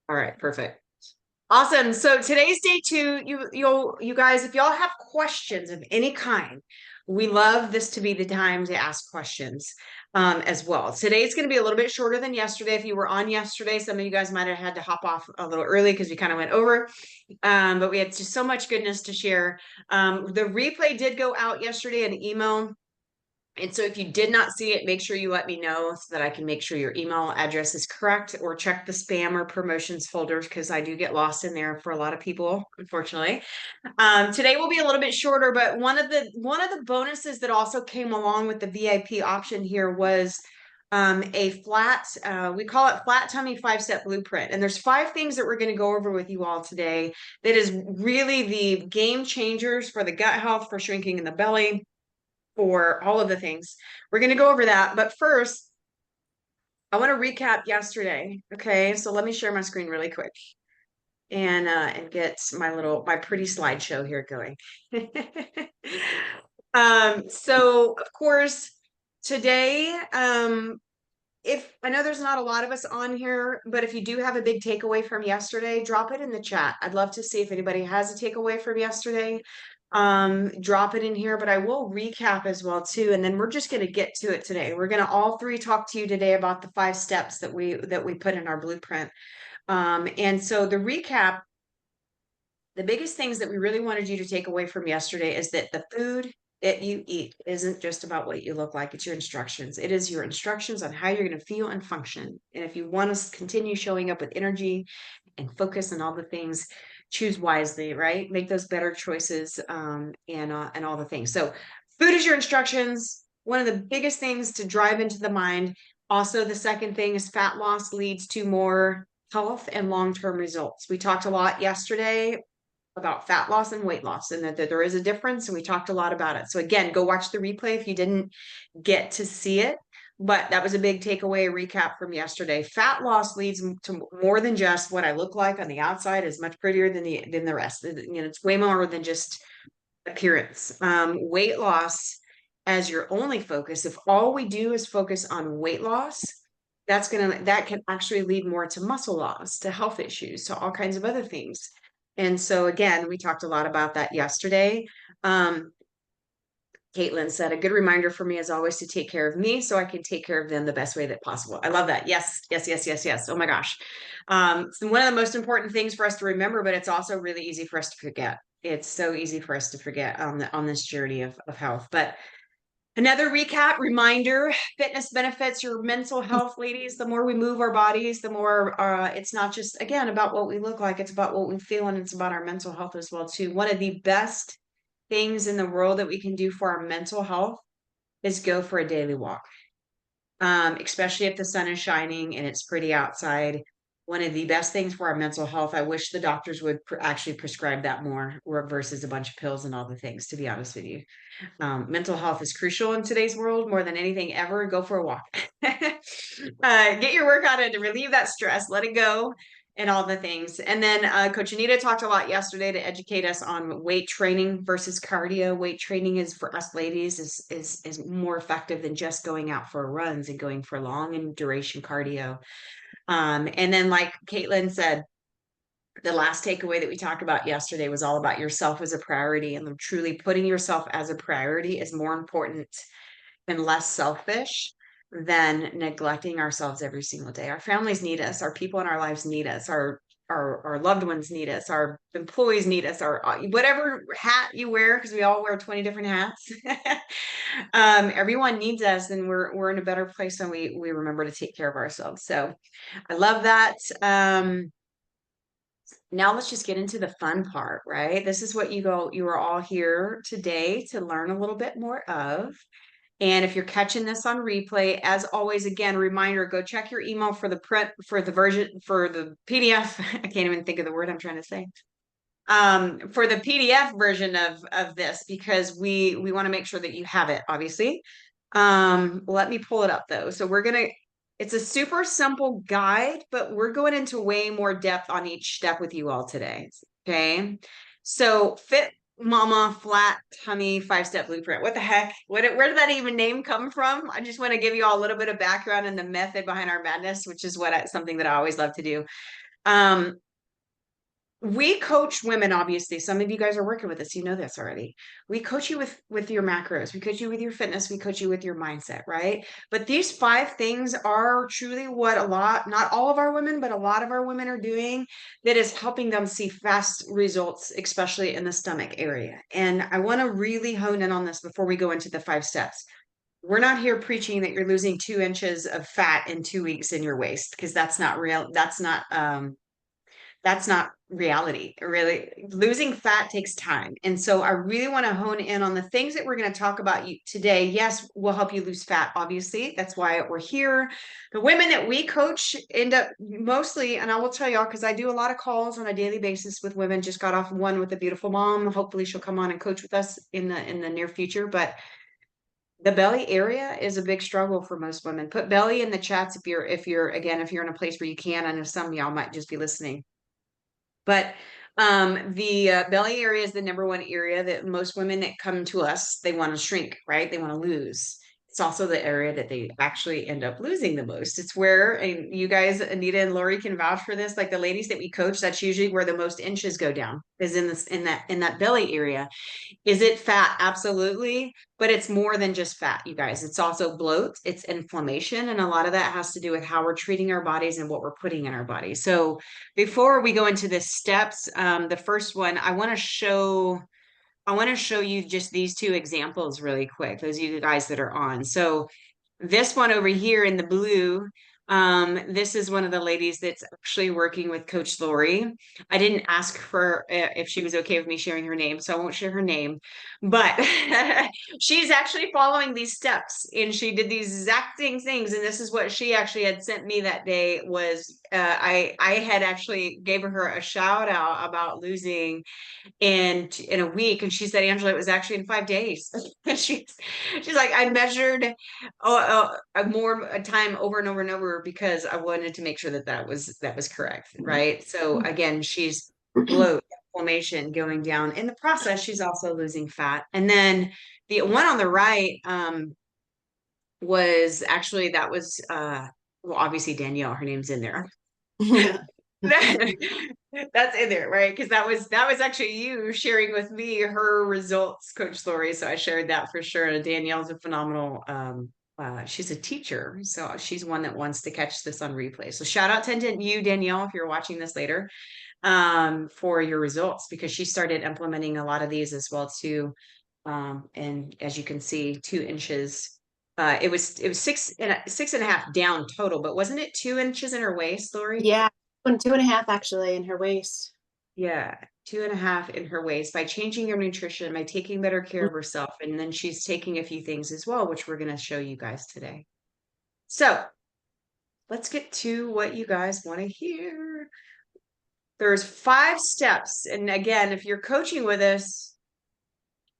All right, perfect. Awesome. So today's day two. You guys, if y'all have questions of any kind, we love this to be the time to ask questions as well. Today's going to be a little bit shorter than yesterday. If you were on yesterday, some of you guys might have had to hop off a little early because we kind of went over. But we had just so much goodness to share. The replay did go out yesterday, an email. And so if you did not see it, make sure you let me know so that I can make sure your email address is correct, or check the spam or promotions folders because I do get lost in there for a lot of people, unfortunately. Today will be a little bit shorter, but one of the bonuses that also came along with the VIP option here was a flat, we call it flat tummy 5-step blueprint. And there's 5 things that we're going to go over with you all today that is really the game changers for the gut health, for shrinking in the belly, for all of the things. We're going to go over that. But first, I want to recap yesterday. Okay, so let me share my screen really quick and get my pretty slideshow here going. So of course, today, if I know there's not a lot of us on here, but if you do have a big takeaway from yesterday, drop it in the chat. I'd love to see if anybody has a takeaway from yesterday. Drop it in here, but I will recap as well too, and then we're just going to get to it today. We're going to all three talk to you today about the 5 steps that we put in our blueprint. And so the recap, the biggest things that we really wanted you to take away from yesterday is that the food that you eat isn't just about what you look like. It's your instructions. It is your instructions on how you're going to feel and function. And if you want to continue showing up with energy and focus on all the things, choose wisely, right? Make those better choices, and all the things. So food is your instructions. One of the biggest things to drive into the mind. Also, the second thing is fat loss leads to more health and long-term results. We talked a lot yesterday about fat loss and weight loss, and that there is a difference, and we talked a lot about it. So again, go watch the replay if you didn't get to see it. But that was a big takeaway recap from yesterday. Fat loss leads to more than just what I look like on the outside is much prettier than the rest. It's way more than just appearance. Weight loss as your only focus, if all we do is focus on weight loss, that can actually lead more to muscle loss, to health issues, to all kinds of other things. And so again, we talked a lot about that yesterday. Caitlin said, a good reminder for me is always to take care of me so I can take care of them the best way that possible. I love that. Yes, yes, yes, yes, yes. Oh my gosh. It's one of the most important things for us to remember, but it's also really easy for us to forget. It's so easy for us to forget on this journey of health. But another recap reminder, fitness benefits your mental health, ladies. The more we move our bodies, the more it's not just, again, about what we look like, it's about what we feel, and it's about our mental health as well too. One of the best things in the world that we can do for our mental health is go for a daily walk. Especially if the sun is shining and it's pretty outside. One of the best things for our mental health. I wish the doctors would actually prescribe that more versus a bunch of pills and all the things, to be honest with you. Mental health is crucial in today's world more than anything ever. Go for a walk. Get your workout in to relieve that stress, let it go, and all the things. And then Coach Anita talked a lot yesterday to educate us on weight training versus cardio. Weight training is for us ladies is more effective than just going out for runs and going for long and duration cardio. And then, like Caitlin said, the last takeaway that we talked about yesterday was all about yourself as a priority, and truly putting yourself as a priority is more important and less selfish than neglecting ourselves every single day. Our families need us, our people in our lives need us, our loved ones need us, our employees need us, our whatever hat you wear, because we all wear 20 different hats. Everyone needs us, and we're in a better place when we remember to take care of ourselves. So I love that. Now let's just get into the fun part, right? This is what you are all here today to learn a little bit more of. And if you're catching this on replay, as always, again, reminder, go check your email for the print, for the version, for the PDF. I can't even think of the word I'm trying to say. For the PDF version of this, because we want to make sure that you have it, obviously. Let me pull it up though. So it's a super simple guide, but we're going into way more depth on each step with you all today. Okay. So Mama Flat Tummy 5-step blueprint. What the heck? Where did that even name come from? I just want to give you all a little bit of background and the method behind our madness, which is something that I always love to do. Um, we coach women, obviously. Some of you guys are working with us, you know this already. We coach you with your macros, we coach you with your fitness, we coach you with your mindset, right? But these 5 things are truly what not all of our women, but a lot of our women are doing, that is helping them see fast results, especially in the stomach area. And I want to really hone in on this before we go into the 5 steps. We're not here preaching that you're losing 2 inches of fat in 2 weeks in your waist, because that's not real. That's not reality. Really, losing fat takes time. And so I really want to hone in on the things that we're going to talk about today. Yes, we'll help you lose fat, obviously. That's why we're here. The women that we coach end up mostly, and I will tell y'all, because I do a lot of calls on a daily basis with women. Just got off one with a beautiful mom. Hopefully she'll come on and coach with us in the near future. But the belly area is a big struggle for most women. Put belly in the chats if you're in a place where you can. I know some of y'all might just be listening. But the belly area is the number one area that most women that come to us, they want to shrink, right? They want to lose. It's also the area that they actually end up losing the most. It's where, and you guys, Anita and Lori, can vouch for this. Like the ladies that we coach, that's usually where the most inches go down, is in that belly area. Is it fat? Absolutely. But it's more than just fat, you guys. It's also bloat, it's inflammation. And a lot of that has to do with how we're treating our bodies and what we're putting in our bodies. So before we go into the steps, the first one, I want to show you just these 2 examples really quick. Those of you guys that are on. So this one over here in the blue, this is one of the ladies that's actually working with Coach Lori. I didn't ask her if she was okay with me sharing her name, so I won't share her name. But she's actually following these steps, and she did these exact same things. And this is what she actually had sent me that day. Was I had actually gave her a shout out about losing in a week, and she said, Angela, it was actually in 5 days. she's like, I measured a time over and over and over, because I wanted to make sure that was correct, right? So again, she's bloat, inflammation going down. In the process, she's also losing fat. And then the one on the right was actually, that was well, obviously Danielle, her name's in there. That's in there, right? Because that was actually you sharing with me her results, Coach Lori. So I shared that for sure. And Danielle's a phenomenal she's a teacher, so she's one that wants to catch this on replay. So shout out to you, Danielle, if you're watching this later, for your results, because she started implementing a lot of these as well too. And as you can see, 2 inches. It was 6.5 down total, but wasn't it 2 inches in her waist, Lori? Yeah, 2.5 actually in her waist. Yeah, 2.5 in her waist, by changing your nutrition, by taking better care of herself. And then she's taking a few things as well, which we're going to show you guys today. So let's get to what you guys want to hear. There's 5 steps. And again, if you're coaching with us,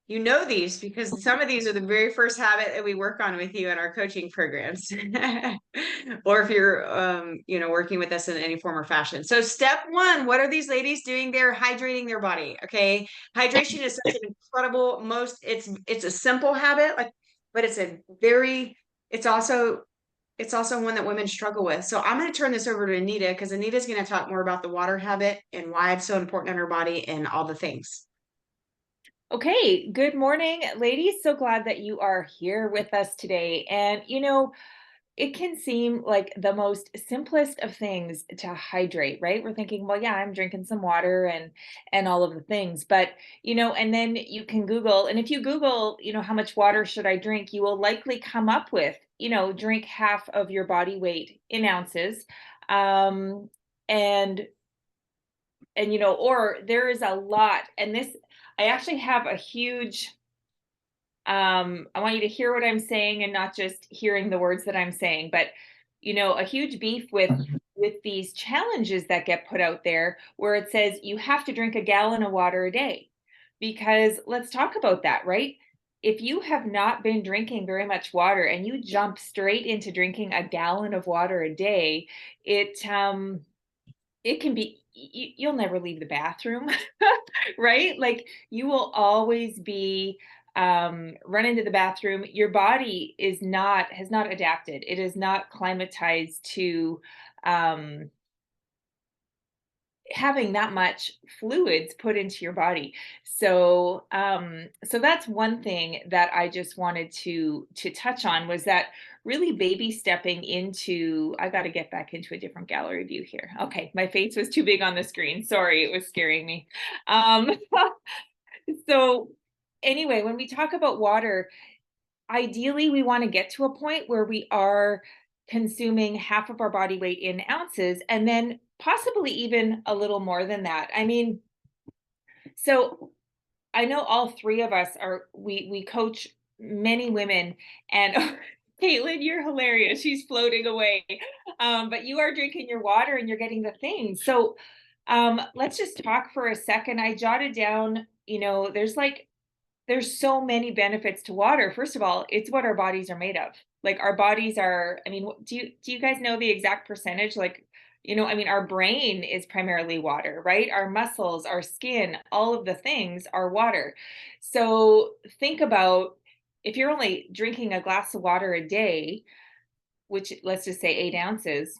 you know these, because some of these are the very first habit that we work on with you in our coaching programs. Or if you're working with us in any form or fashion. So step 1, what are these ladies doing? They're hydrating their body. Okay. Hydration is such an incredible, it's a simple habit, but it's also one that women struggle with. So I'm going to turn this over to Anita, because Anita's going to talk more about the water habit and why it's so important in her body and all the things. Okay, good morning, ladies. So glad that you are here with us today. And it can seem like the most simplest of things to hydrate, right? We're thinking, well, yeah, I'm drinking some water and all of the things. But, and then you can Google, and if you Google, how much water should I drink, you will likely come up with, drink half of your body weight in ounces. Or there is a lot, and this, I actually have a huge, I want you to hear what I'm saying and not just hearing the words that I'm saying, but, a huge beef with these challenges that get put out there, where it says you have to drink a gallon of water a day. Because let's talk about that, right? If you have not been drinking very much water and you jump straight into drinking a gallon of water a day, it can be, you'll never leave the bathroom, right? Like you will always be run into the bathroom. Your body has not adapted. It is not climatized to um having that much fluids put into your body. So so that's one thing that I just wanted to touch on, was that really baby stepping into, I got to get back into a different gallery view here. Okay, my face was too big on the screen. Sorry, it was scaring me. Um so anyway, when we talk about water, ideally we want to get to a point where we are consuming half of our body weight in ounces, and then possibly even a little more than that. I mean, so I know all three of us are, we coach many women, and Caitlin, you're hilarious. She's floating away. But you are drinking your water and you're getting the things. So let's just talk for a second. I jotted down, there's so many benefits to water. First of all, it's what our bodies are made of. Like our bodies are, I mean, do you guys know the exact percentage? Like, I mean, our brain is primarily water, right? Our muscles, our skin, all of the things are water. So think about, if you're only drinking a glass of water a day, which let's just say 8 ounces,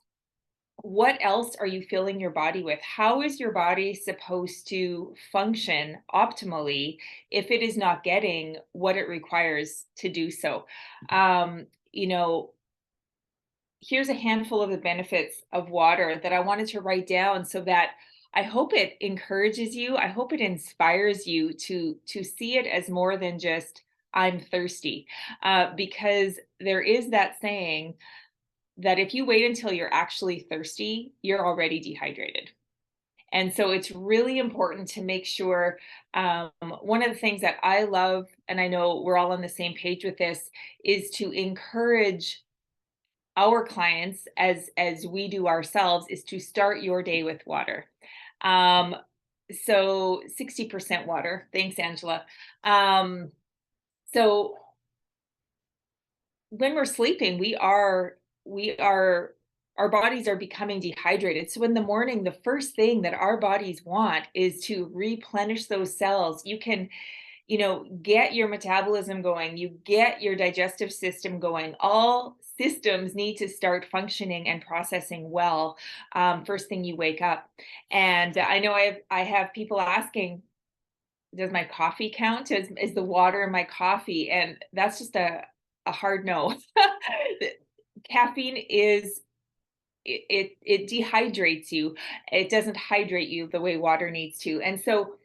what else are you filling your body with? How is your body supposed to function optimally if it is not getting what it requires to do so? Um, you know, Here's a handful of the benefits of water that I wanted to write down, so that I hope it encourages you. I hope it inspires you to see it as more than just I'm thirsty, because there is that saying that if you wait until you're actually thirsty, you're already dehydrated. And so it's really important to make sure. One of the things that I love, and I know we're all on the same page with this, is to encourage our clients, as we do ourselves, is to start your day with water. Um, so 60% water. Thanks, Angela. So when we're sleeping, we are our bodies are becoming dehydrated. So in the morning, the first thing that our bodies want is to replenish those cells. You can, get your metabolism going, you get your digestive system going. All systems need to start functioning and processing well, first thing you wake up. And I know I have people asking, does my coffee count? Is the water in my coffee? And that's just a hard no. Caffeine is, it dehydrates you. It doesn't hydrate you the way water needs to. And so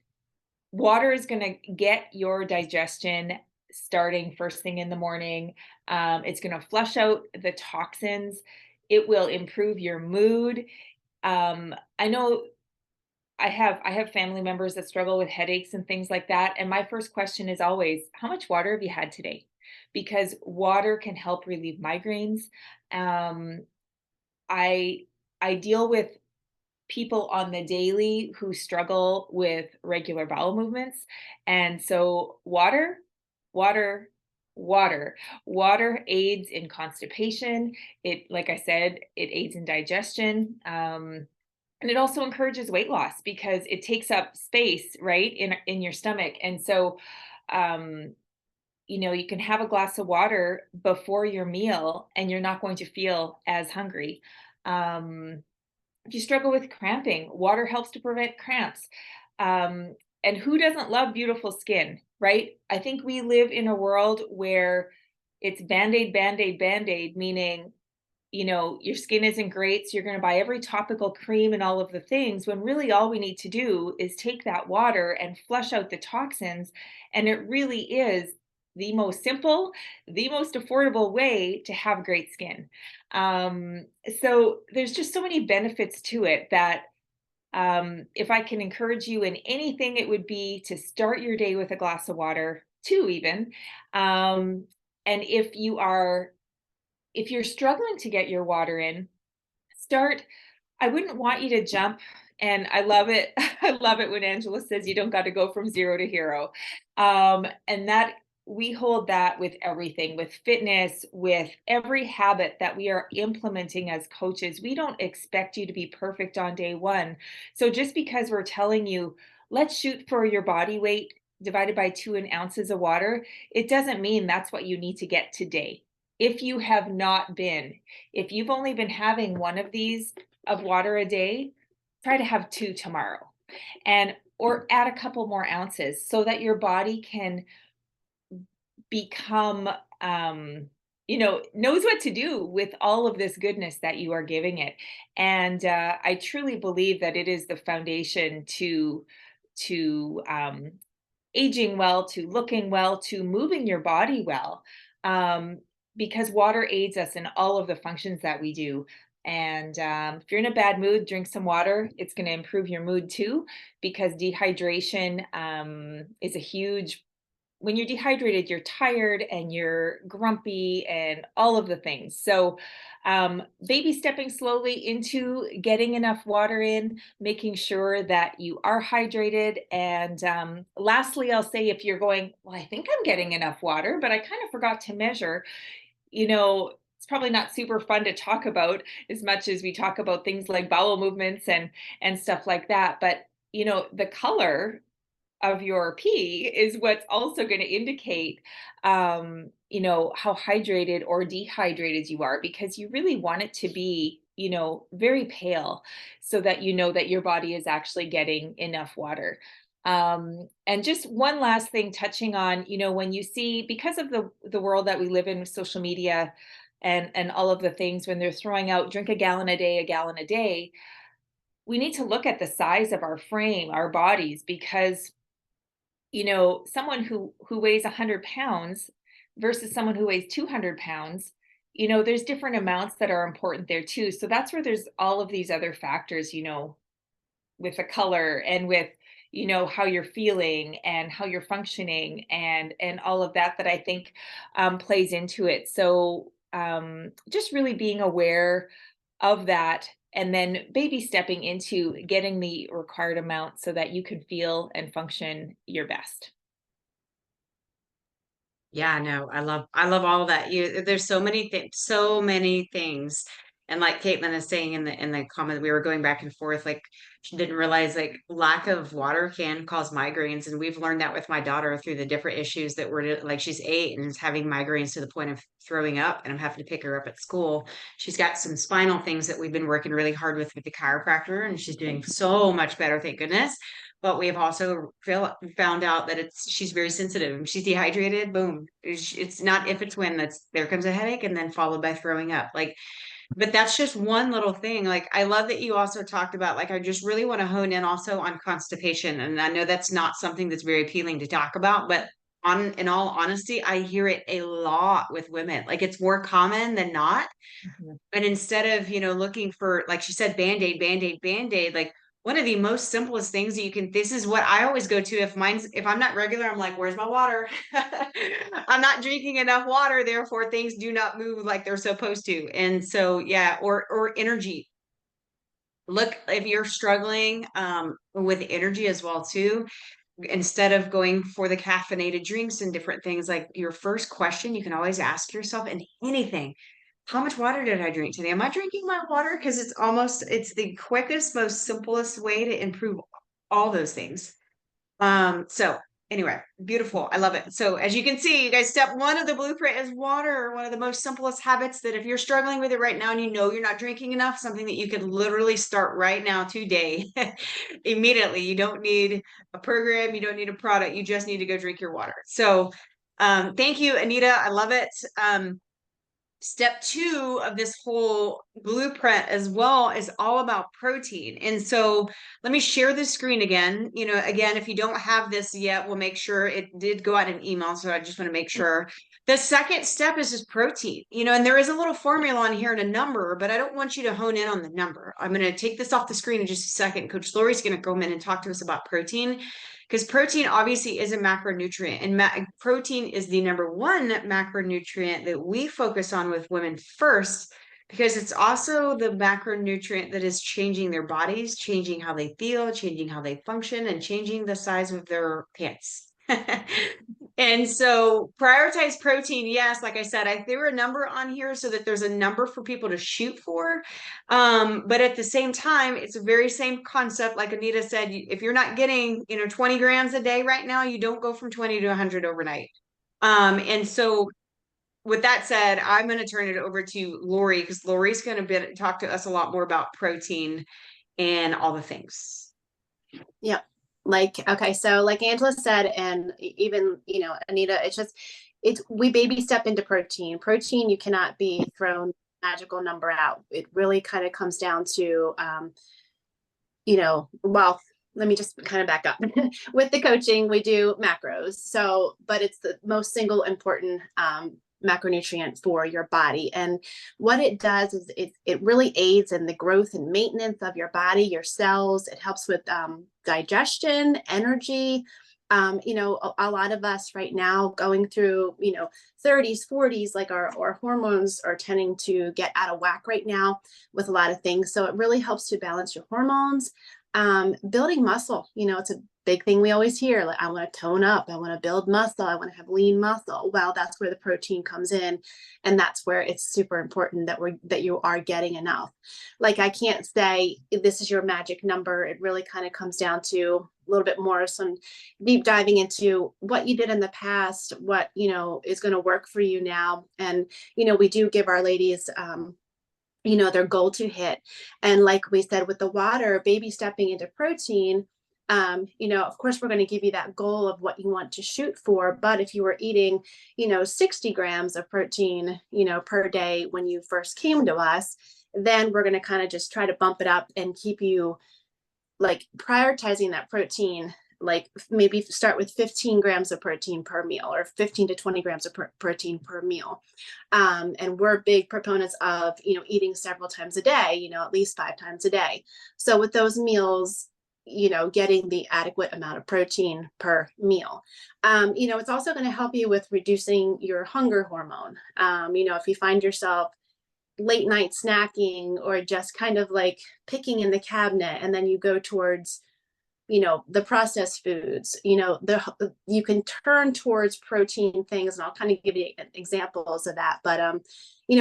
water is going to get your digestion starting first thing in the morning. It's going to flush out the toxins. It will improve your mood. I know I have family members that struggle with headaches and things like that. And my first question is always, how much water have you had today? Because water can help relieve migraines. Um, I I deal with people on the daily who struggle with regular bowel movements. And so water, water, water aids in constipation. It, like I said, it aids in digestion. And it also encourages weight loss because it takes up space, right, in your stomach. And so, um, you can have a glass of water before your meal and you're not going to feel as hungry. Um, if you struggle with cramping, water helps to prevent cramps. Um, and who doesn't love beautiful skin, right? I think we live in a world where it's band-aid, band-aid, band-aid, meaning, your skin isn't great, so you're going to buy every topical cream and all of the things, when really all we need to do is take that water and flush out the toxins. And it really is the most simple, the most affordable way to have great skin. So there's just so many benefits to it that, if I can encourage you in anything, it would be to start your day with a glass of water, two even. And if you're struggling to get your water in, I wouldn't want you to jump. And I love it. I love it when Angela says you don't got to go from zero to hero. And we hold that with everything, with fitness, with every habit that we are implementing as coaches. We don't expect you to be perfect on day one. So just because we're telling you, let's shoot for your body weight divided by 2 ounces of water, it doesn't mean that's what you need to get today. If you have not been, if you've only been having one of these of water a day, try to have 2 tomorrow, and or add a couple more ounces so that your body can become, knows what to do with all of this goodness that you are giving it. And I truly believe that it is the foundation to aging well, to looking well, to moving your body well, um, because water aids us in all of the functions that we do. And if you're in a bad mood, drink some water. It's going to improve your mood too, because dehydration is a huge, when you're dehydrated, you're tired and you're grumpy and all of the things. So, baby stepping slowly into getting enough water in, making sure that you are hydrated. And lastly, I'll say if you're going, well, I think I'm getting enough water, but I kind of forgot to measure, it's probably not super fun to talk about as much as we talk about things like bowel movements and stuff like that. But the color of your pee is what's also going to indicate how hydrated or dehydrated you are, because you really want it to be very pale, so that you know that your body is actually getting enough water. And just one last thing, touching on, when you see, because of the world that we live in with social media and all of the things, when they're throwing out drink a gallon a day, we need to look at the size of our frame, our bodies, because someone who weighs 100 pounds versus someone who weighs 200 pounds, there's different amounts that are important there too. So that's where there's all of these other factors, with the color and with, how you're feeling and how you're functioning and all of that, that I think plays into it. So just really being aware of that, and then baby stepping into getting the required amount so that you can feel and function your best. Yeah, no, I love all of that. There's so many things. And like Caitlin is saying in the comment, we were going back and forth, like she didn't realize like lack of water can cause migraines. And we've learned that with my daughter through the different issues that like she's 8 and is having migraines to the point of throwing up, and I'm having to pick her up at school. She's got some spinal things that we've been working really hard with the chiropractor, and she's doing so much better, thank goodness. But we've also found out that she's very sensitive. She's dehydrated, boom. It's not if, it's when. That's there comes a headache, and then followed by throwing up. Like, but that's just one little thing. Like, I love that you also talked about, like, I just really want to hone in also on constipation. And I know that's not something that's very appealing to talk about, but in all honesty, I hear it a lot with women. Like, it's more common than not. Mhm. But instead of, looking for, like she said, Band-Aid, Band-Aid, Band-Aid, like one of the most simplest things that this is what I always go to. If I'm not regular, I'm like, where's my water? I'm not drinking enough water, therefore things do not move like they're supposed to. And so, yeah, or energy. Look, if you're struggling with energy as well too, instead of going for the caffeinated drinks and different things, like your first question you can always ask yourself in anything: how much water did I drink today? Am I drinking my water? Because it's the quickest, most simplest way to improve all those things. So anyway, beautiful. I love it. So as you can see, you guys, step 1 of the blueprint is water, one of the most simplest habits that if you're struggling with it right now and you're not drinking enough, something that you can literally start right now today, immediately. You don't need a program, you don't need a product, you just need to go drink your water. So thank you, Anita. I love it. Step 2 of this whole blueprint as well is all about protein. And so let me share the screen again. Again, if you don't have this yet, we'll make sure it did go out an email. So I just want to make sure. The second step is just protein, and there is a little formula on here and a number, but I don't want you to hone in on the number. I'm going to take this off the screen in just a second. Coach Lori's going to come in and talk to us about protein, because protein obviously is a macronutrient, and protein is the number 1 macronutrient that we focus on with women first, because it's also the macronutrient that is changing their bodies, changing how they feel, changing how they function, and changing the size of their pants. And so prioritize protein. Yes, like I said, I threw a number on here so that there's a number for people to shoot for. But at the same time, it's a very same concept. Like Anita said, if you're not getting, 20 grams a day right now, you don't go from 20 to 100 overnight. And so with that said, I'm going to turn it over to Lori because Lori's going to talk to us a lot more about protein and all the things. Yep. Okay, so like Angela said, and even, Anita, we baby step into protein. Protein, you cannot be thrown magical number out. It really kind of comes down to, well, let me just kind of back up. With the coaching, we do macros. So, but it's the most single important macronutrient for your body. And what it does is it really aids in the growth and maintenance of your body, your cells. It helps with digestion, energy. A lot of us right now going through, 30s, 40s, like our hormones are tending to get out of whack right now with a lot of things. So it really helps to balance your hormones. Building muscle, it's a big thing we always hear. Like, I want to tone up, I want to build muscle, I want to have lean muscle. Well, that's where the protein comes in, and that's where it's super important that you are getting enough. Like, I can't say this is your magic number. It really kind of comes down to a little bit more some deep diving into what you did in the past, what is going to work for you now. And we do give our ladies their goal to hit. And like we said, with the water, baby stepping into protein, of course, we're going to give you that goal of what you want to shoot for. But if you were eating, 60 grams of protein, per day when you first came to us, then we're going to kind of just try to bump it up and keep you like prioritizing that protein. Like maybe start with 15 grams of protein per meal, or 15 to 20 grams of protein per meal. And we're big proponents of, eating several times a day, at least 5 times a day. So with those meals, getting the adequate amount of protein per meal. It's also going to help you with reducing your hunger hormone. If you find yourself late night snacking or just kind of like picking in the cabinet, and then you go towards the processed foods, you can turn towards protein things, and I'll kind of give you examples of that. But,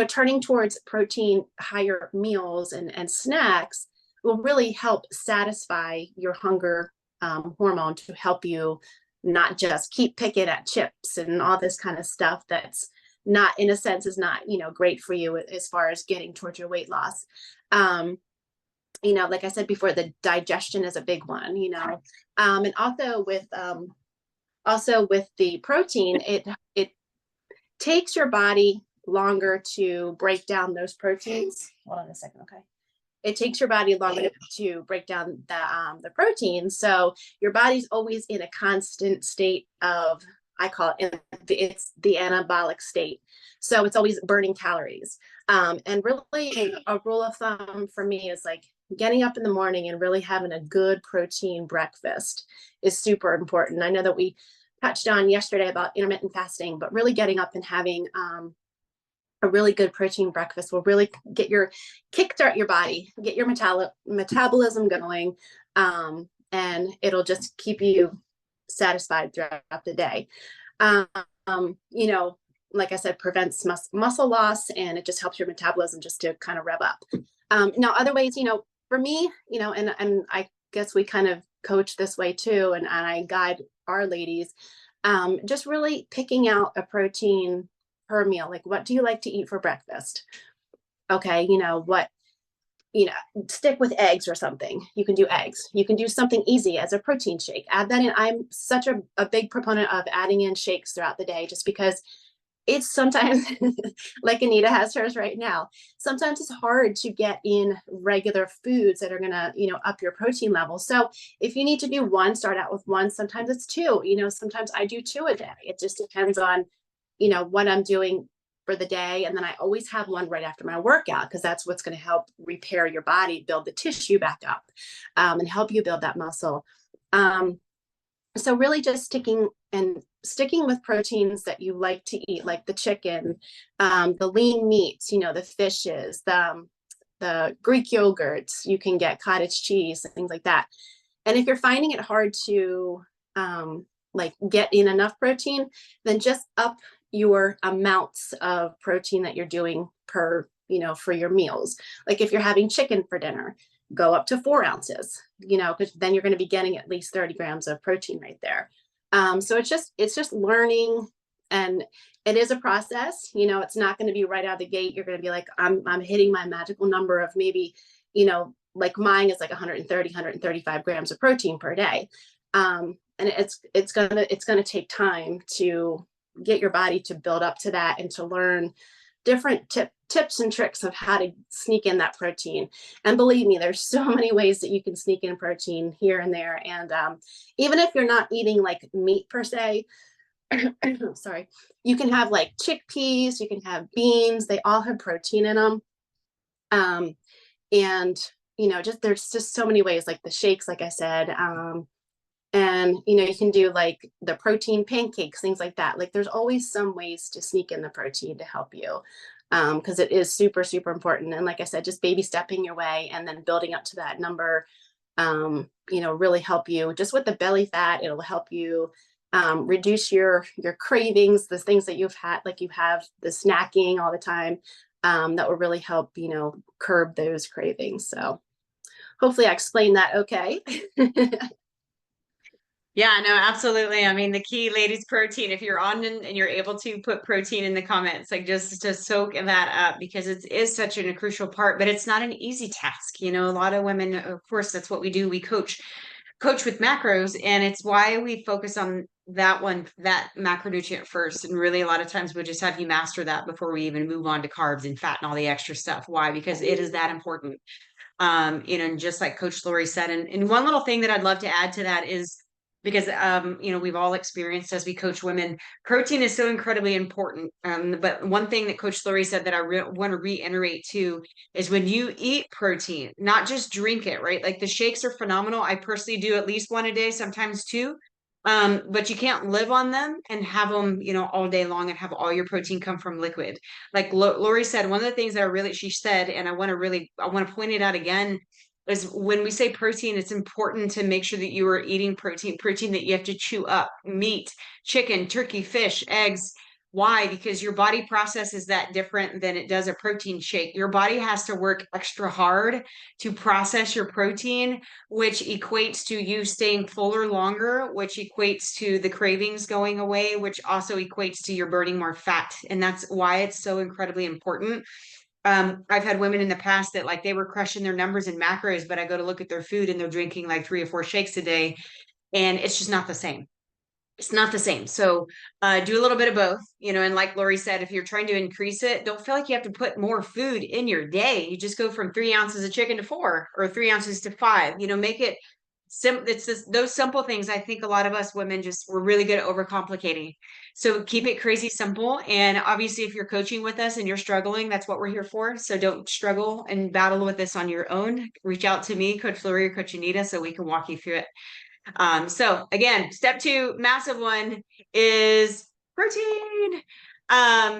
turning towards protein higher meals and snacks will really help satisfy your hunger hormone, to help you not just keep picking at chips and all this kind of stuff that's not, in a sense, is not, great for you as far as getting towards your weight loss. Like I said before, the digestion is a big one, and also with the protein, it takes your body longer to break down those proteins. Hold on a second. Okay. It takes your body longer to break down the proteins. So your body's always in a constant state of, I call it's the anabolic state. So it's always burning calories. And really a rule of thumb for me is like getting up in the morning and really having a good protein breakfast is super important. I know that we touched on yesterday about intermittent fasting, but really getting up and having a really good protein breakfast will really kickstart your body, get your metabolism going, and it'll just keep you satisfied throughout the day. Like I said, prevents muscle loss, and it just helps your metabolism just to kind of rev up. Now, other ways, for me, and I guess we kind of coach this way too, and I guide our ladies, just really picking out a protein per meal. Like, what do you like to eat for breakfast? Okay, stick with eggs or something. You can do eggs. You can do something easy as a protein shake. Add that in. I'm such a big proponent of adding in shakes throughout the day, just because it's sometimes, like Anita has hers right now, sometimes it's hard to get in regular foods that are going to, up your protein level. So if you need to do one, start out with one. Sometimes it's 2, sometimes I do 2 a day. It just depends on, what I'm doing for the day. And then I always have one right after my workout, because that's what's going to help repair your body, build the tissue back up, and help you build that muscle. So really just sticking with proteins that you like to eat, like the chicken, the lean meats, the fishes, the Greek yogurts, you can get cottage cheese and things like that. And if you're finding it hard to, like get in enough protein, then just up your amounts of protein that you're doing per, for your meals. Like if you're having chicken for dinner, go up to 4 ounces, because then you're going to be getting at least 30 grams of protein right there. So it's just learning, and it is a process. It's not going to be right out of the gate. You're going to be like, I'm hitting my magical number of maybe, like mine is like 130, 135 grams of protein per day. And it's gonna take time to get your body to build up to that and to learn different tips and tricks of how to sneak in that protein. And believe me, there's so many ways that you can sneak in protein here and there. And even if you're not eating like meat per se, sorry, you can have like chickpeas, you can have beans, they all have protein in them. And there's just so many ways, like the shakes, like I said. And you can do like the protein pancakes, things like that. Like there's always some ways to sneak in the protein to help you, because it is super, super important. And like I said, just baby stepping your way and then building up to that number, really help you. Just with the belly fat, it'll help you reduce your cravings, the things that you've had, like you have the snacking all the time, that will really help, curb those cravings. So hopefully I explained that okay. Yeah, no, absolutely. I mean, the key, ladies, protein. If you're on and you're able to put protein in the comments, like just to soak that up, because it is such a crucial part, but it's not an easy task. A lot of women, of course, that's what we do. We coach with macros, and it's why we focus on that one, that macronutrient first. And really, a lot of times we'll just have you master that before we even move on to carbs and fat and all the extra stuff. Why? Because it is that important. And just like Coach Lori said, and one little thing that I'd love to add to that is, because we've all experienced as we coach women, protein is so incredibly important. But one thing that Coach Lori said that I want to reiterate too is, when you eat protein, not just drink it, right? Like the shakes are phenomenal. I personally do at least one a day, sometimes two. But you can't live on them and have them, all day long and have all your protein come from liquid. Like Lori said, one of the things that she said, and I want to point it out again, is when we say protein, it's important to make sure that you are eating protein that you have to chew up: meat, chicken, turkey, fish, eggs. Why? Because your body processes that different than it does a protein shake. Your body has to work extra hard to process your protein, which equates to you staying fuller longer, which equates to the cravings going away, which also equates to your burning more fat. And that's why it's so incredibly important. I've had women in the past that, like, they were crushing their numbers and macros, but I go to look at their food and they're drinking like 3 or 4 shakes a day, and it's just not the same. It's not the same. So do a little bit of both, and like Lori said, if you're trying to increase it, don't feel like you have to put more food in your day. You just go from 3 ounces of chicken to 4, or 3 ounces to 5, make it it's just those simple things. I think a lot of us women we're really good at overcomplicating. So keep it crazy simple. And obviously, if you're coaching with us and you're struggling, that's what we're here for. So don't struggle and battle with this on your own. Reach out to me, Coach Lori or Coach Anita, so we can walk you through it. So again, step 2, massive one, is protein.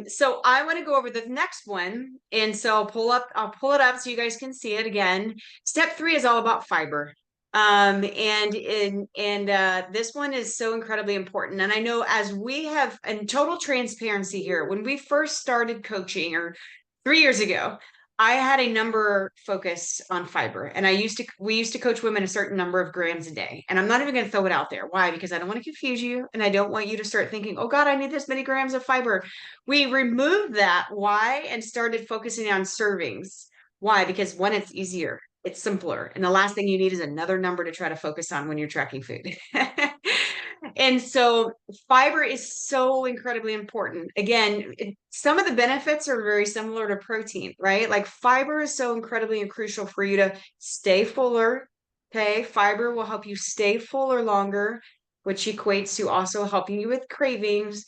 So I want to go over the next one. And so I'll pull it up so you guys can see it again. Step 3 is all about fiber. This one is so incredibly important. And I know, as we have, in total transparency here, when we first started coaching, or 3 years ago, I had a number focus on fiber, and we used to coach women a certain number of grams a day. And I'm not even going to throw it out there. Why? Because I don't want to confuse you, and I don't want you to start thinking, oh God, I need this many grams of fiber. We removed that. Why? And started focusing on servings. Why? Because one, it's easier. It's simpler. And the last thing you need is another number to try to focus on when you're tracking food. And so fiber is so incredibly important. Again, some of the benefits are very similar to protein, right? Like fiber is so incredibly crucial for you to stay fuller. Okay. Fiber will help you stay fuller longer, which equates to also helping you with cravings.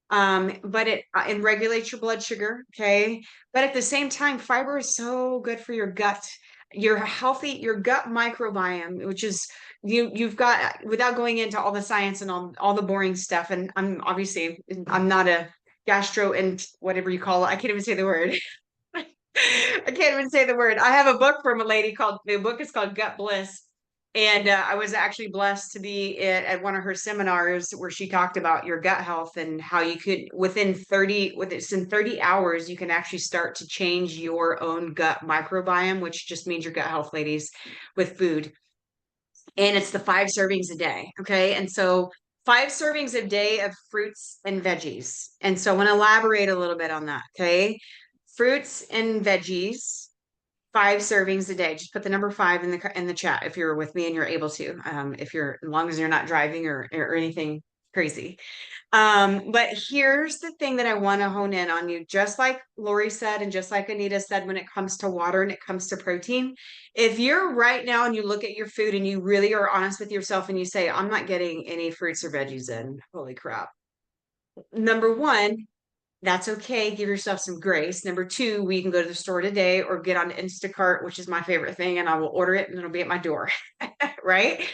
But it regulates your blood sugar. Okay. But at the same time, fiber is so good for your gut, your gut microbiome, which is, you've got, without going into all the science and all the boring stuff. And I'm not a gastro and whatever you call it. I can't even say the word. I can't even say the word. I have a book from a lady the book is called Gut Bliss. And I was actually blessed to be at one of her seminars where she talked about your gut health and how you could within 30 hours, you can actually start to change your own gut microbiome, which just means your gut health, ladies, with food. And it's the 5 servings a day. Okay. And so 5 servings a day of fruits and veggies. And so I want to elaborate a little bit on that. Okay. Fruits and veggies, 5 servings a day. Just put the number 5 in the chat if you're with me and you're able to. If you're, as long as you're not driving or anything crazy. But here's the thing that I want to hone in on you, just like Lori said, and just like Anita said, when it comes to water and it comes to protein, if you're right now and you look at your food and you really are honest with yourself and you say, I'm not getting any fruits or veggies in, holy crap. Number one, that's okay. Give yourself some grace. Number two, we can go to the store today or get on Instacart, which is my favorite thing, and I will order it and it'll be at my door. Right?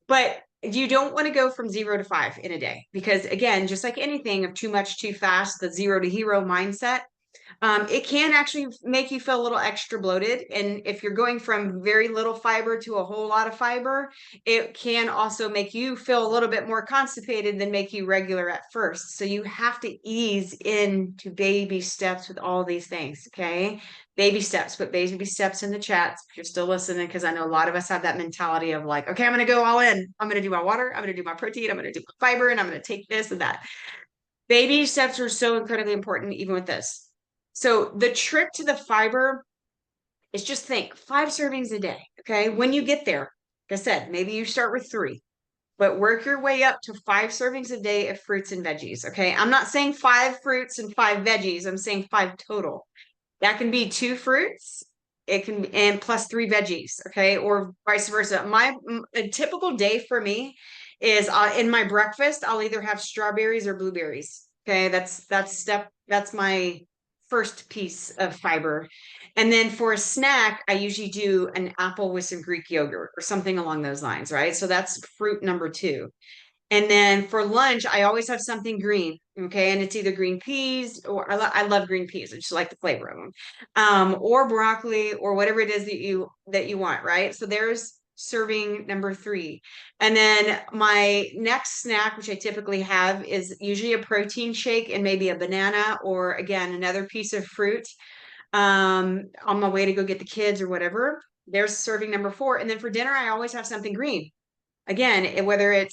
But you don't want to go from 0 to 5 in a day because, again, just like anything of too much too fast, the 0 to hero mindset, it can actually make you feel a little extra bloated. And if you're going from very little fiber to a whole lot of fiber, it can also make you feel a little bit more constipated than make you regular at first. So you have to ease into baby steps with all these things. Okay. Baby steps, put baby steps in the chats if you're still listening, because I know a lot of us have that mentality of like, okay, I'm going to go all in. I'm going to do my water. I'm going to do my protein. I'm going to do my fiber, and I'm going to take this and that. Baby steps are so incredibly important, even with this. So the trick to the fiber is just think 5 servings a day. Okay. When you get there, like I said, maybe you start with 3, but work your way up to 5 servings a day of fruits and veggies. Okay. I'm not saying 5 fruits and 5 veggies. I'm saying 5 total. That can be 2 fruits. It can, and plus 3 veggies. Okay. Or vice versa. A typical day for me is in my breakfast, I'll either have strawberries or blueberries. Okay. That's my first piece of fiber. And then for a snack, I usually do an apple with some Greek yogurt or something along those lines, right? So that's fruit number 2. And then for lunch, I always have something green. Okay. And it's either green peas or I love green peas. I just like the flavor of them. Or broccoli or whatever it is that you want. Right. So there's serving number 3. And then my next snack, which I typically have, is usually a protein shake and maybe a banana or again, another piece of fruit on my way to go get the kids or whatever. There's serving number 4. And then for dinner, I always have something green. Again, whether it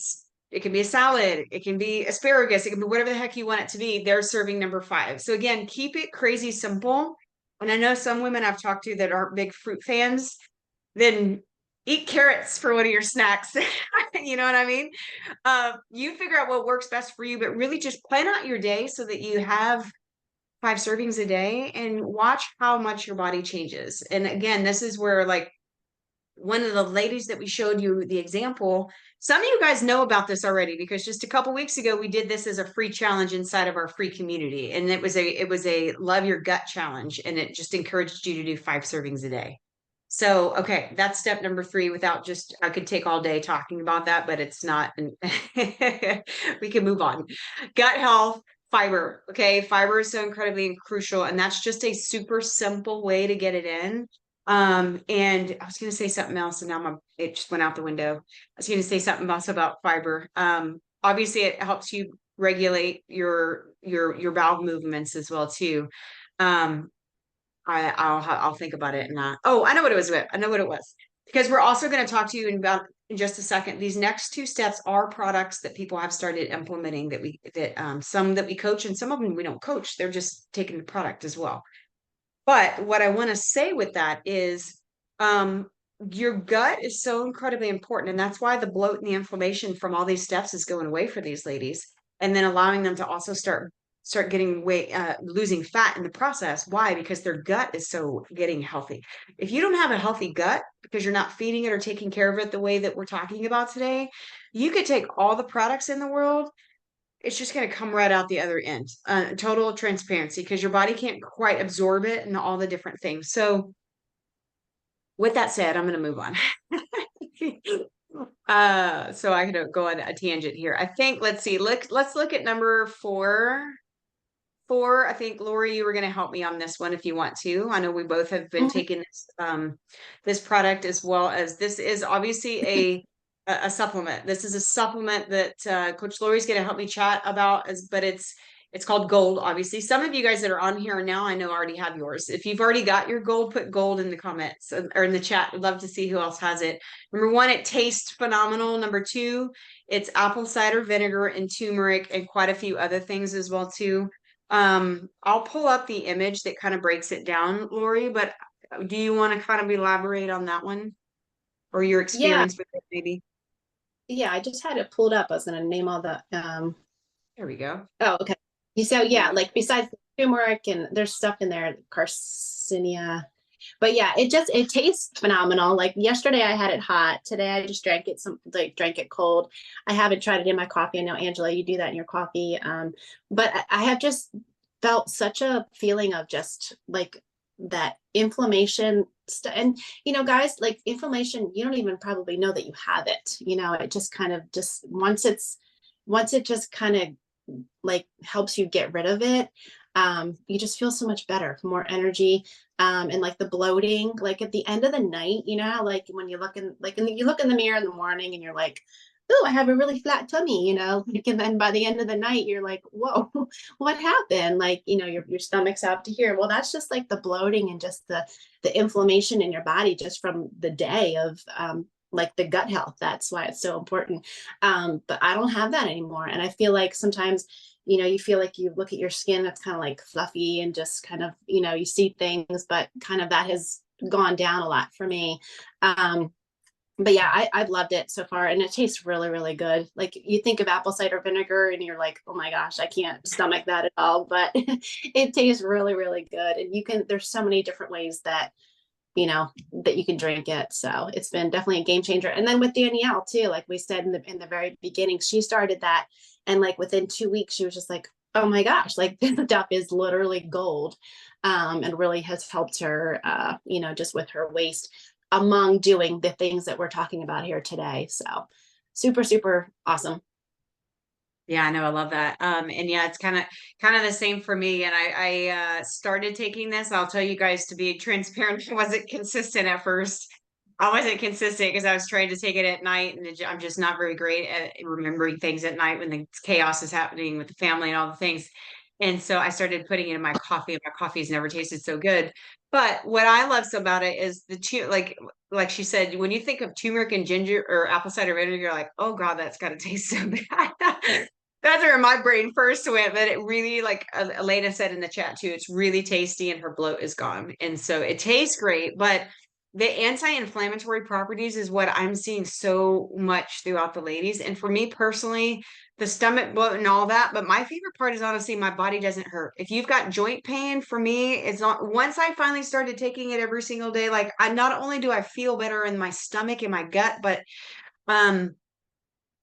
can be a salad, it can be asparagus, it can be whatever the heck you want it to be. They're serving number 5. So again, keep it crazy simple. And I know some women I've talked to that aren't big fruit fans, then eat carrots for one of your snacks. You know what I mean? You figure out what works best for you, but really just plan out your day so that you have 5 servings a day and watch how much your body changes. And again, this is where like one of the ladies that we showed you the example, some of you guys know about this already because just a couple weeks ago we did this as a free challenge inside of our free community, and it was a love your gut challenge, and it just encouraged you to do 5 servings a day. So okay, that's step number 3. Without just, I could take all day talking about that, but it's not. We can move on. Gut health, fiber. Okay, fiber is so incredibly crucial, and that's just a super simple way to get it in. And I was going to say something else, and now it just went out the window. I was going to say something else about fiber. Obviously it helps you regulate your bowel movements as well too. I'll think about it. And oh, I know what it was. I know what it was, because we're also going to talk to you in just a second. These next 2 steps are products that people have started implementing that some that we coach, and some of them we don't coach. They're just taking the product as well. But what I want to say with that is your gut is so incredibly important. And that's why the bloat and the inflammation from all these steps is going away for these ladies. And then allowing them to also start getting weight, losing fat in the process. Why? Because their gut is so getting healthy. If you don't have a healthy gut because you're not feeding it or taking care of it the way that we're talking about today, you could take all the products in the world, it's just going to come right out the other end. Total transparency, because your body can't quite absorb it and all the different things. So with that said, I'm going to move on. So I could go on a tangent here. I think, let's see, let's look at number 4. 4. I think Lori, you were going to help me on this one if you want to. I know we both have been Mhm. taking this product, as well as this is obviously a supplement. This is a supplement that Coach Lori's going to help me chat about, but it's called Gold. Obviously, some of you guys that are on here now, I know already have yours. If you've already got your Gold, put Gold in the comments or in the chat. I'd love to see who else has it. Number 1, it tastes phenomenal. Number 2, it's apple cider vinegar and turmeric and quite a few other things as well too. I'll pull up the image that kind of breaks it down, Lori, but do you want to kind of elaborate on that one or your Yeah, experience with it maybe? yeah, I just had it pulled up. I was gonna name all the There we go. oh, okay. So yeah, like besides the turmeric and there's stuff in there, carcinia. But yeah, it tastes phenomenal. Like yesterday I had it hot. Today I just drank it cold. I haven't tried it in my coffee. I know Angela, you do that in your coffee. But I have just felt such a feeling of just like that inflammation and guys, like inflammation, you don't even probably know that you have it. It just kind of just once it just kind of like helps you get rid of it, you just feel so much better, more energy, and like the bloating, like at the end of the night, how like when you look you look in the mirror in the morning and you're like, oh, I have a really flat tummy, and then by the end of the night you're like, whoa, what happened? Like, your stomach's out to here. Well, that's just like the bloating and just the inflammation in your body just from the day of like the gut health. That's why it's so important. But I don't have that anymore. And I feel like sometimes, you feel like you look at your skin that's kind of like fluffy and just kind of, you see things, but kind of that has gone down a lot for me. But yeah, I've loved it so far, and it tastes really, really good. Like you think of apple cider vinegar and you're like, oh my gosh, I can't stomach that at all, but it tastes really, really good. And there's so many different ways that you can drink it. So it's been definitely a game changer. And then with Danielle too, like we said in the very beginning, she started that, and like within 2 weeks, she was just like, oh my gosh, like this stuff is literally gold, and really has helped her, just with her waist, among doing the things that we're talking about here today. So super, super awesome. Yeah, I know. I love that. And yeah, it's kind of the same for me. And I started taking this. I'll tell you guys, to be transparent, I wasn't consistent at first. I wasn't consistent because I was trying to take it at night, and I'm just not very great at remembering things at night when the chaos is happening with the family and all the things. And so I started putting it in my coffee, and my coffee's never tasted so good. But what I love so about it is like she said, when you think of turmeric and ginger or apple cider vinegar, you're like, oh God, that's got to taste so bad. That's where my brain first went, but it really, like Elena said in the chat too, it's really tasty and her bloat is gone. And so it tastes great, but the anti-inflammatory properties is what I'm seeing so much throughout the ladies. And for me personally, the stomach bloat and all that, but my favorite part is honestly my body doesn't hurt. If you've got joint pain, for me, it's not. Once I finally started taking it every single day, like I not only do I feel better in my stomach and my gut, but um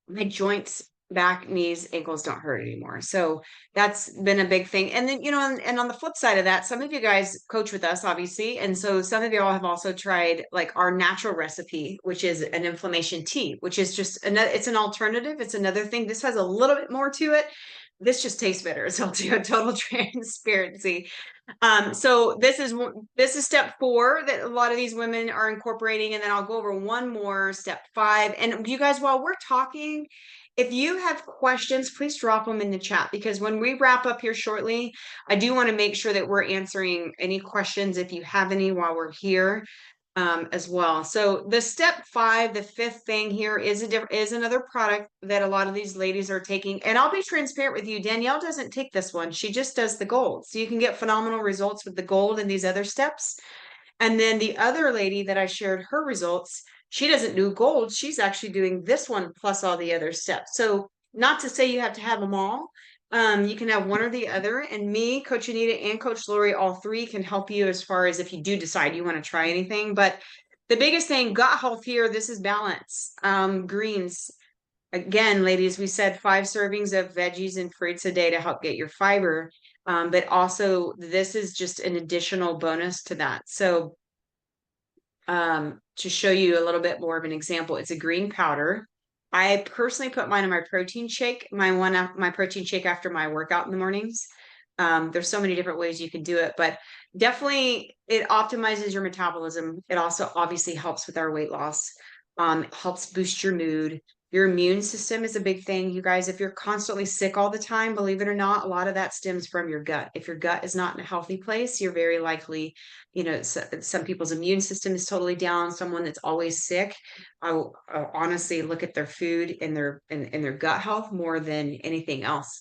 my joints, back, knees, ankles don't hurt anymore. So that's been a big thing. And then, and on the flip side of that, some of you guys coach with us, obviously. And so some of y'all have also tried like our natural recipe, which is an inflammation tea, which is just another, it's an alternative. It's another thing. This has a little bit more to it. This just tastes better. So I'll do a total transparency. So this is step 4 that a lot of these women are incorporating, and then I'll go over one more, step 5. And you guys, while we're talking, if you have questions, please drop them in the chat, because when we wrap up here shortly, I do want to make sure that we're answering any questions if you have any while we're here. As well. So the step 5, the 5th thing here is another product that a lot of these ladies are taking. And I'll be transparent with you. Danielle doesn't take this one. She just does the gold. So you can get phenomenal results with the gold and these other steps. And then the other lady that I shared her results, she doesn't do gold. She's actually doing this one plus all the other steps. So not to say you have to have them all. You can have one or the other, and me, Coach Anita, and Coach Lori, all 3 can help you as far as if you do decide you want to try anything. But the biggest thing, gut health here, this is balance. Greens. Again, ladies, we said 5 servings of veggies and fruits a day to help get your fiber. But also this is just an additional bonus to that. So to show you a little bit more of an example, it's a green powder. I personally put mine in my protein shake, my protein shake after my workout in the mornings. There's so many different ways you can do it, but definitely it optimizes your metabolism. It also obviously helps with our weight loss, helps boost your mood. Your immune system is a big thing, you guys. If you're constantly sick all the time, believe it or not, a lot of that stems from your gut. If your gut is not in a healthy place, you're very likely, some people's immune system is totally down. Someone that's always sick, I'll honestly look at their food and their gut health more than anything else.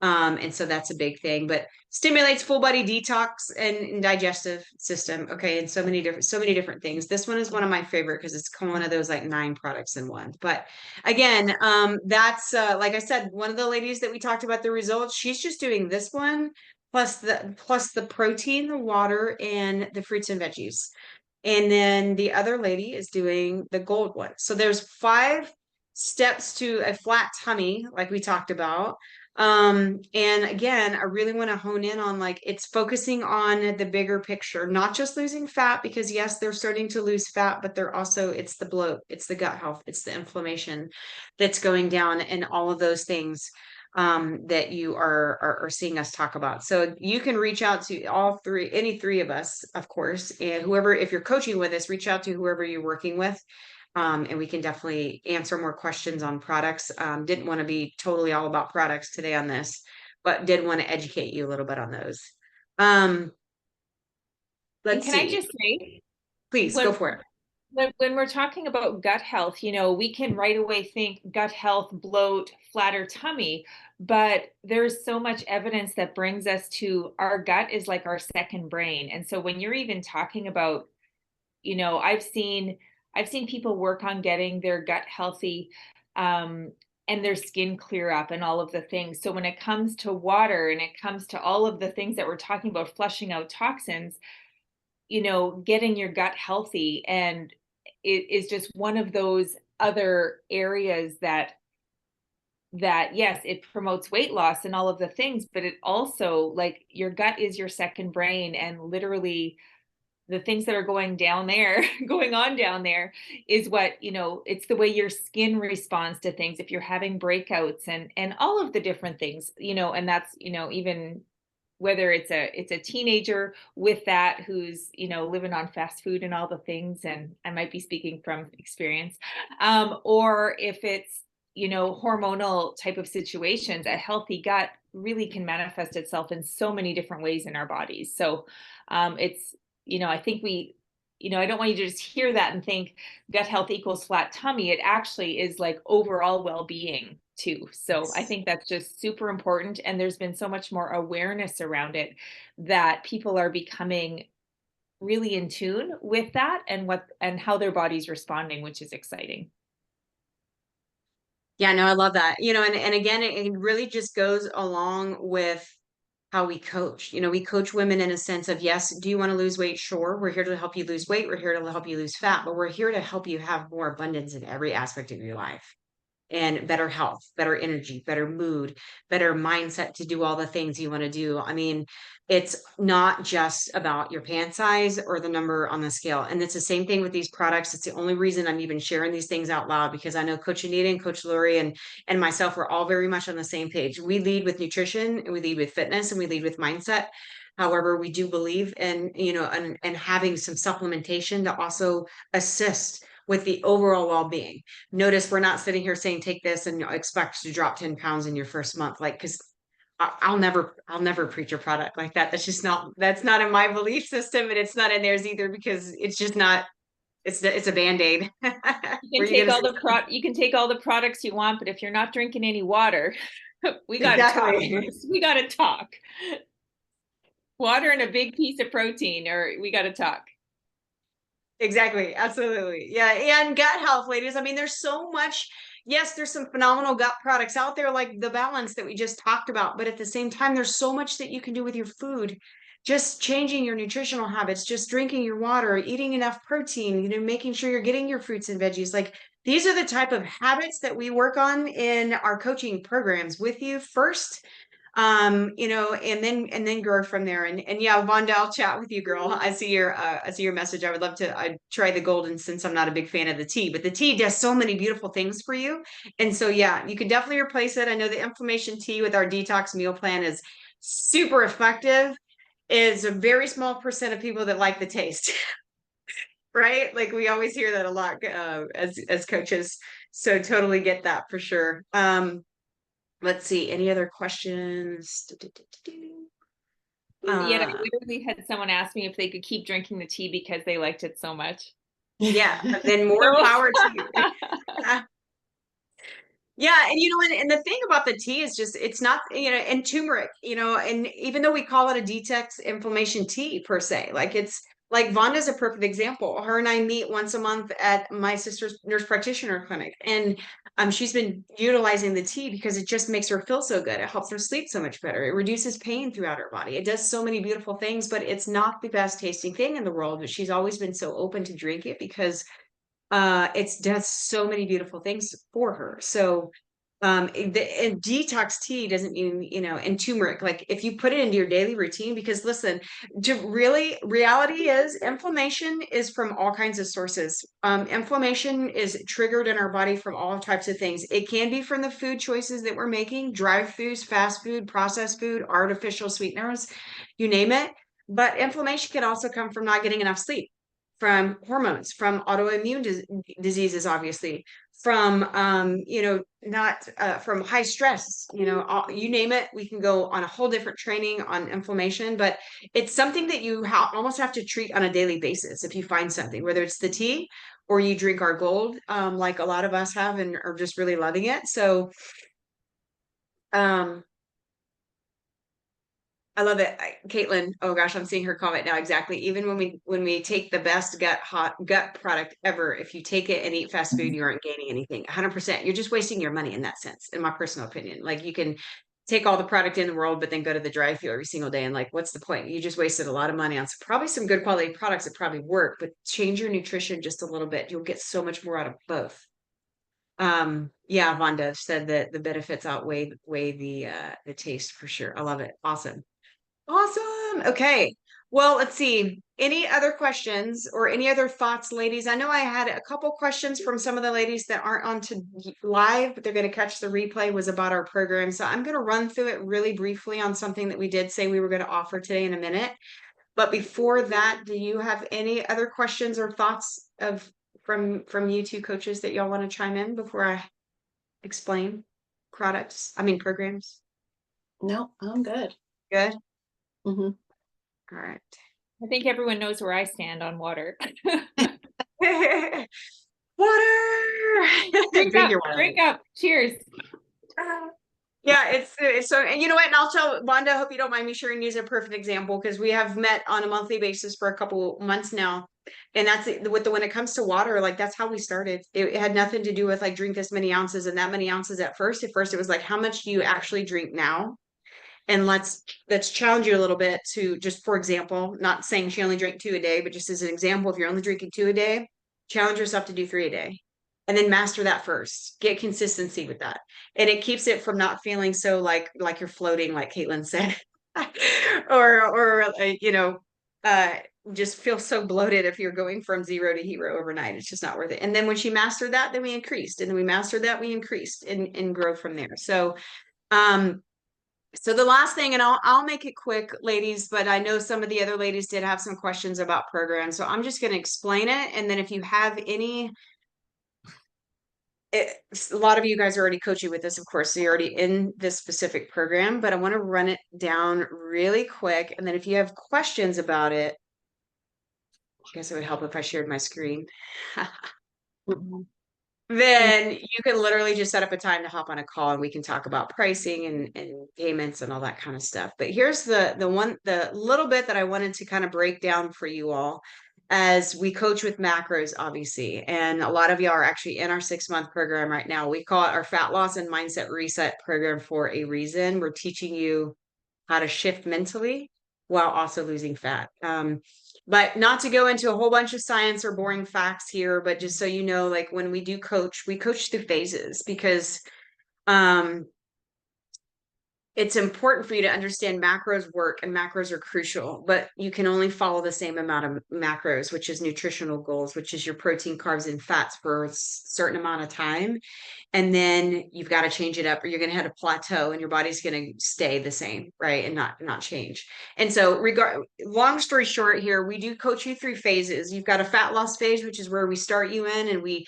And so that's a big thing, but stimulates full body detox and digestive system. Okay. And so many different things. This one is one of my favorite because it's one of those like 9 products in one. But again, that's like I said, one of the ladies that we talked about the results, she's just doing this one plus the protein, the water, and the fruits and veggies. And then the other lady is doing the gold one. So there's 5 steps to a flat tummy, like we talked about. And again, I really want to hone in on like it's focusing on the bigger picture, not just losing fat, because yes, they're starting to lose fat, but they're also it's the bloat, it's the gut health, it's the inflammation that's going down, and all of those things that you are seeing us talk about. So you can reach out to any 3 of us, of course, and whoever, if you're coaching with us, reach out to whoever you're working with. And we can definitely answer more questions on products. Didn't want to be totally all about products today on this, but did want to educate you a little bit on those. And Let's can see. I just say, Please go for it. when we're talking about gut health, we can right away think gut health, bloat, flatter tummy, but there's so much evidence that brings us to our gut is like our second brain. And so when you're even talking about, I've seen people work on getting their gut healthy, and their skin clear up and all of the things. So when it comes to water and it comes to all of the things that we're talking about, flushing out toxins, getting your gut healthy, and it is just one of those other areas that yes, it promotes weight loss and all of the things, but it also, like, your gut is your second brain, and literally the things that are going on down there is what, it's the way your skin responds to things, if you're having breakouts and all of the different things, and that's, even whether it's a teenager with that who's, living on fast food and all the things, and I might be speaking from experience, or if it's, hormonal type of situations, a healthy gut really can manifest itself in so many different ways in our bodies. So it's, I think I don't want you to just hear that and think gut health equals flat tummy. It actually is like overall well-being too. So I think that's just super important. And there's been so much more awareness around it that people are becoming really in tune with that and how their body's responding, which is exciting. Yeah, no, I love that. And again, it really just goes along with how we coach. We coach women in a sense of, yes, do you want to lose weight? Sure. We're here to help you lose weight. We're here to help you lose fat, but we're here to help you have more abundance in every aspect of your life, and better health, better energy, better mood, better mindset to do all the things you want to do. I mean, it's not just about your pant size or the number on the scale. And it's the same thing with these products. It's the only reason I'm even sharing these things out loud, because I know Coach Anita and Coach Lori and myself are all very much on the same page. We lead with nutrition, and we lead with fitness, and we lead with mindset. However, we do believe in, and having some supplementation to also assist with the overall well-being. Notice we're not sitting here saying, take this and expect to drop 10 pounds in your first month. Like, cause I'll never preach a product like that. That's not in my belief system, and it's not in theirs either, because it's just not, it's a Band-Aid. You can take all the products you want, but if you're not drinking any water, we got to talk. We got to talk. Water and a big piece of protein, or we got to talk. Exactly. Absolutely. Yeah. And gut health, ladies. I mean, there's so much. Yes, there's some phenomenal gut products out there, like the balance that we just talked about. But at the same time, there's so much that you can do with your food. Just changing your nutritional habits, just drinking your water, eating enough protein, making sure you're getting your fruits and veggies. Like, these are the type of habits that we work on in our coaching programs with you first, and then grow from there. And yeah, Vonda, I'll chat with you, girl. I see your message. I'd try the golden, since I'm not a big fan of the tea, but the tea does so many beautiful things for you. And so, yeah, you can definitely replace it. I know the inflammation tea with our detox meal plan is super effective is a very small percent of people that like the taste. Right? Like we always hear that a lot as coaches. So totally get that for sure. Let's see, any other questions? Yet I literally had someone ask me if they could keep drinking the tea because they liked it so much. Yeah, then more So- power to you. Yeah, and and the thing about the tea is just it's not, and turmeric, and even though we call it a detox inflammation tea per se, like it's like Vonda's a perfect example. Her and I meet once a month at my sister's nurse practitioner clinic, and she's been utilizing the tea because it just makes her feel so good. It helps her sleep so much better. It reduces pain throughout her body. It does so many beautiful things, but it's not the best tasting thing in the world. But she's always been so open to drink it because it's does so many beautiful things for her. So and detox tea doesn't mean, and turmeric, like if you put it into your daily routine, because listen, reality is inflammation is from all kinds of sources. Inflammation is triggered in our body from all types of things. It can be from the food choices that we're making, dry foods, fast food, processed food, artificial sweeteners, you name it. But inflammation can also come from not getting enough sleep, from hormones, from autoimmune diseases, obviously, from not from high stress, you name it. We can go on a whole different training on inflammation, but it's something that you almost have to treat on a daily basis. If you find something, whether it's the tea or you drink our gold, like a lot of us have and are just really loving it. So I love it. Caitlin, oh gosh, I'm seeing her comment now. Exactly. Even when we take the best gut product ever, if you take it and eat fast food, you aren't gaining anything. 100%. You're just wasting your money in that sense, in my personal opinion. Like you can take all the product in the world, but then go to the drive-thru every single day. And like, what's the point? You just wasted a lot of money on probably some good quality products that probably work, but change your nutrition just a little bit. You'll get so much more out of both. Yeah, Vonda said that the benefits outweigh the taste for sure. I love it. Awesome. Awesome. Okay. Well, let's see. Any other questions or any other thoughts, ladies? I know I had a couple questions from some of the ladies that aren't on to live, but they're going to catch the replay, was about our program. So I'm going to run through it really briefly on something that we did say we were going to offer today in a minute. But before that, do you have any other questions or thoughts from you two coaches that y'all want to chime in before I explain programs? No, I'm good. Good. Mm-hmm. All right. I think everyone knows where I stand on water. Water. Drink up. Cheers. Yeah, it's so, and you know what? And I'll tell Wanda, I hope you don't mind me sharing, use a perfect example, because we have met on a monthly basis for a couple months now. And that's when it comes to water, like that's how we started. It had nothing to do with like drink this many ounces and that many ounces at first. At first, it was like, how much do you actually drink now? And let's challenge you a little bit to just, for example, not saying she only drank 2 a day, but just as an example, if you're only drinking 2 a day, challenge yourself to do 3 a day. And then master that first. Get consistency with that. And it keeps it from not feeling so like you're floating, like Caitlin said. or just feel so bloated if you're going from 0 to hero overnight. It's just not worth it. And then when she mastered that, then we increased. And then we mastered that, we increased and grow from there. So so the last thing, and I'll make it quick, ladies, but I know some of the other ladies did have some questions about programs. So I'm just going to explain it. And then if you have any, a lot of you guys are already coaching with this, of course, so you're already in this specific program, but I want to run it down really quick. And then if you have questions about it, I guess it would help if I shared my screen. Mm-hmm. Then you can literally just set up a time to hop on a call and we can talk about pricing and payments and all that kind of stuff. But here's the little bit that I wanted to kind of break down for you all as we coach with macros, obviously. And a lot of y'all are actually in our 6-month program right now. We call it our fat loss and mindset reset program for a reason. We're teaching you how to shift mentally while also losing fat. But not to go into a whole bunch of science or boring facts here, but just so you know, like when we do coach, we coach through phases because it's important for you to understand macros work, and macros are crucial, but you can only follow the same amount of macros, which is nutritional goals, which is your protein, carbs, and fats for a certain amount of time. And then you've got to change it up, or you're going to hit a plateau and your body's going to stay the same, right? And not change. And so long story short here, we do coach you through phases. You've got a fat loss phase, which is where we start you in, and we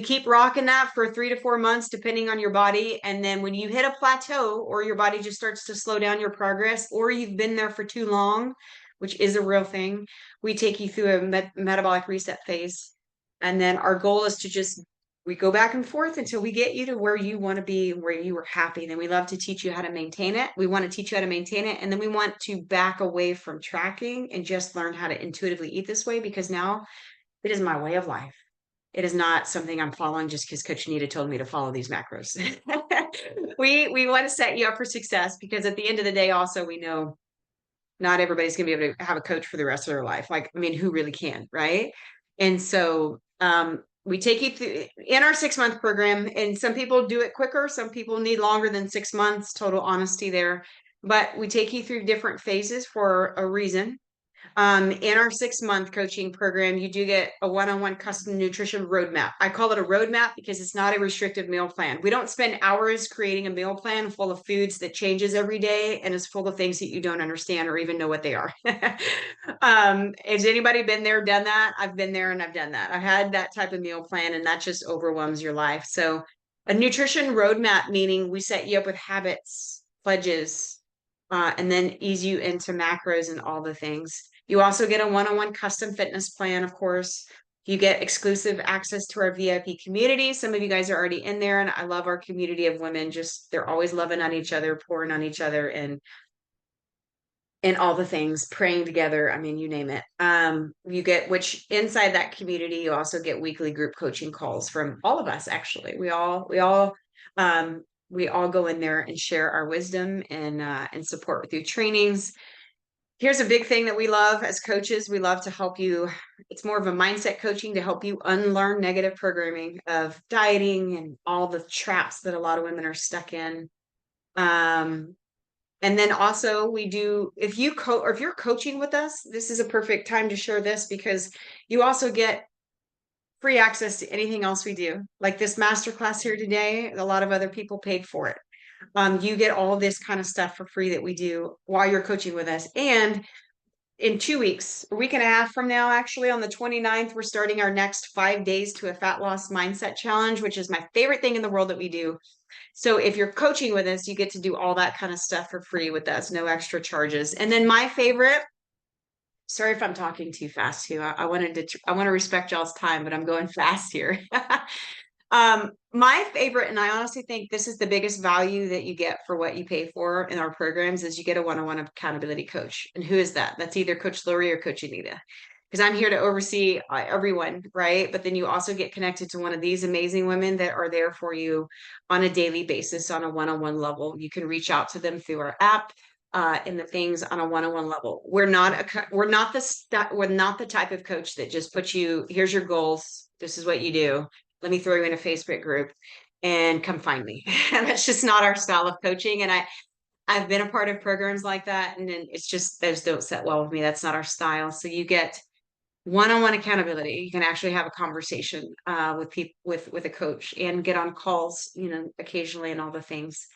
keep rocking that for 3 to 4 months, depending on your body. And then when you hit a plateau, or your body just starts to slow down your progress, or you've been there for too long, which is a real thing, we take you through a metabolic reset phase. And then our goal is to just we go back and forth until we get you to where you want to be, where you are happy. Then we love to teach you how to maintain it. We want to teach you how to maintain it. And then we want to back away from tracking and just learn how to intuitively eat this way, because now it is my way of life. It is not something I'm following just because Coach Nita told me to follow these macros. We want to set you up for success, because at the end of the day, also, we know not everybody's going to be able to have a coach for the rest of their life. Like, I mean, who really can, right? And so we take you through in our 6-month program, and some people do it quicker. Some people need longer than 6 months, total honesty there. But we take you through different phases for a reason. In our 6-month coaching program, you do get a one-on-one custom nutrition roadmap. I call it a roadmap because it's not a restrictive meal plan. We don't spend hours creating a meal plan full of foods that changes every day and is full of things that you don't understand or even know what they are. Has anybody been there, done that? I've been there and I've done that. I've had that type of meal plan, and that just overwhelms your life. So a nutrition roadmap, meaning we set you up with habits, pledges, and then ease you into macros and all the things. You also get a one-on-one custom fitness plan, of course. You get exclusive access to our VIP community. Some of you guys are already in there, and I love our community of women. Just they're always loving on each other, pouring on each other, and all the things, praying together. I mean, you name it. You get, which inside that community, you also get weekly group coaching calls from all of us. Actually, we all go in there and share our wisdom and support with you trainings. Here's a big thing that we love as coaches. We love to help you. It's more of a mindset coaching to help you unlearn negative programming of dieting and all the traps that a lot of women are stuck in. And then also we do, if you're coaching with us, this is a perfect time to share this, because you also get free access to anything else we do. Like this masterclass here today, a lot of other people paid for it. You get all this kind of stuff for free that we do while you're coaching with us. And in 2 weeks, a week and a half from now, actually on the 29th, we're starting our next 5 days to a fat loss mindset challenge, which is my favorite thing in the world that we do. So if you're coaching with us, you get to do all that kind of stuff for free with us, no extra charges. And then my favorite, sorry if I'm talking too fast too. I want to respect y'all's time, but I'm going fast here. My favorite, and I honestly think this is the biggest value that you get for what you pay for in our programs, is you get a one-on-one accountability coach. And who is that? That's either Coach Lori or Coach Anita, because I'm here to oversee everyone, right? But then you also get connected to one of these amazing women that are there for you on a daily basis on a one-on-one level. You can reach out to them through our app. And the things on a one-on-one level. We're not the type of coach that just puts you, here's your goals, this is what you do, let me throw you in a Facebook group and come find me. That's just not our style of coaching. And I've been a part of programs like that, and then it's just, those don't set well with me. That's not our style. So you get one-on-one accountability. You can actually have a conversation with people, with a coach, and get on calls, occasionally, and all the things.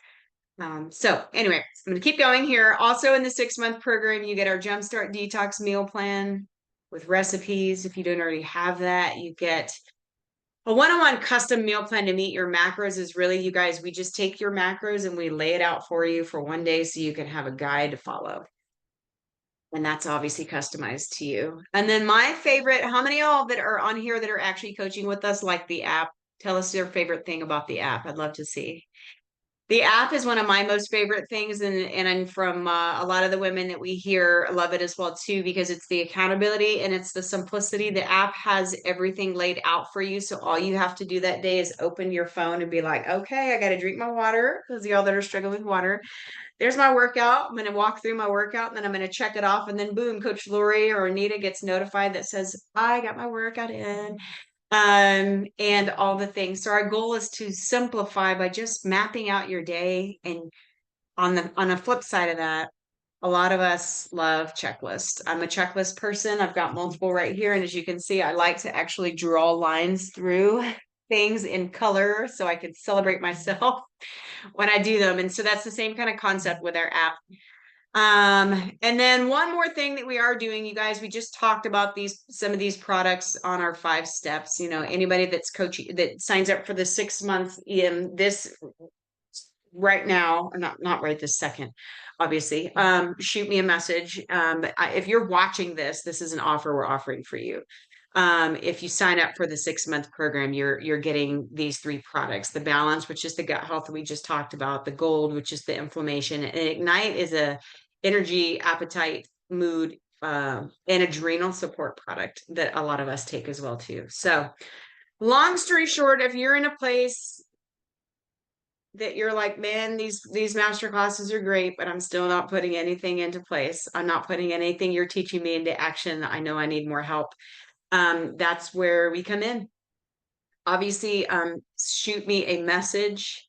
So anyway, I'm going to keep going here. Also in the 6-month program, you get our Jumpstart Detox meal plan with recipes. If you don't already have that, you get a one-on-one custom meal plan to meet your macros. Is really, you guys, we just take your macros and we lay it out for you for one day so you can have a guide to follow. And that's obviously customized to you. And then my favorite, how many of y'all that are on here that are actually coaching with us like the app? Tell us your favorite thing about the app. I'd love to see. The app is one of my most favorite things, and from a lot of the women that we hear love it as well too, because it's the accountability and it's the simplicity. The app has everything laid out for you, so all you have to do that day is open your phone and be like, okay, I got to drink my water. Those of y'all that are struggling with water, there's my workout. I'm going to walk through my workout, and then I'm going to check it off, and then boom, Coach Lori or Anita gets notified that says I got my workout in. And all the things. So our goal is to simplify by just mapping out your day and on a flip side of that, a lot of us love checklists. I'm a checklist person. I've got multiple right here. And as you can see, I like to actually draw lines through things in color so I can celebrate myself when I do them. And so that's the same kind of concept with our app. And then one more thing that we are doing, you guys, we just talked about some of these products on our 5 steps. You know, anybody that's coaching, that signs up for the 6 month in this right now, or not right this second, obviously, shoot me a message. If you're watching this is an offer we're offering for you. If you sign up for the 6 month program, you're getting these 3 products: the balance, which is the gut health that we just talked about; the gold, which is the inflammation; and ignite is a energy, appetite, mood, and adrenal support product that a lot of us take as well too. So long story short, if you're in a place that you're like, man, these master classes are great, but I'm still not putting anything into place, I'm not putting anything you're teaching me into action, I know I need more help, that's where we come in. Obviously, shoot me a message.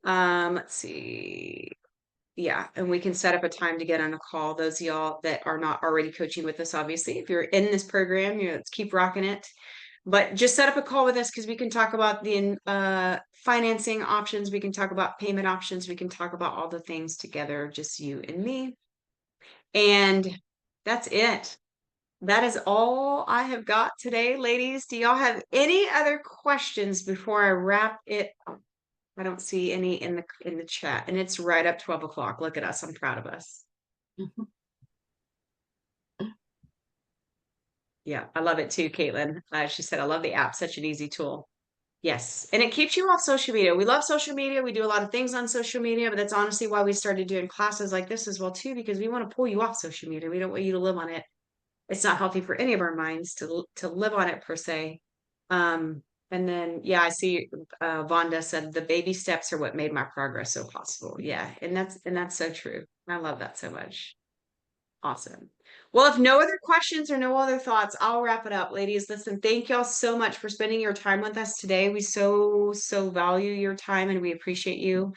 Let's see. Yeah, and we can set up a time to get on a call. Those of y'all that are not already coaching with us, obviously, if you're in this program, let's keep rocking it. But just set up a call with us, because we can talk about the financing options. We can talk about payment options. We can talk about all the things together, just you and me. And that's it. That is all I have got today, ladies. Do y'all have any other questions before I wrap it up? I don't see any in the chat, and it's right up 12 o'clock. Look at us. I'm proud of us. Yeah, I love it too, Caitlin. She said, I love the app. Such an easy tool. Yes. And it keeps you off social media. We love social media. We do a lot of things on social media, but that's honestly why we started doing classes like this as well too, because we want to pull you off social media. We don't want you to live on it. It's not healthy for any of our minds to live on it per se. And then, yeah, I see Vonda said the baby steps are what made my progress so possible. Yeah, and that's so true. I love that so much. Awesome. Well, if no other questions or no other thoughts, I'll wrap it up, ladies. Listen, thank y'all so much for spending your time with us today. We so value your time, and we appreciate you.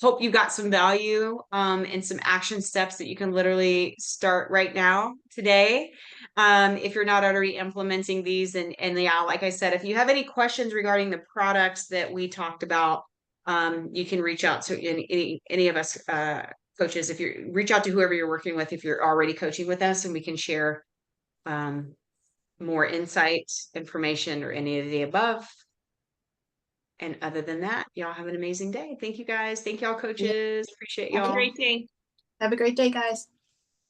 Hope you got some value and some action steps that you can literally start right now today. If you're not already implementing these, and yeah, like I said, if you have any questions regarding the products that we talked about, you can reach out to any of us coaches. If you reach out to whoever you're working with, if you're already coaching with us, and we can share more insight, information, or any of the above. And other than that, y'all have an amazing day. Thank you guys. Thank y'all, coaches. Appreciate y'all. Have a great day. Have a great day, guys.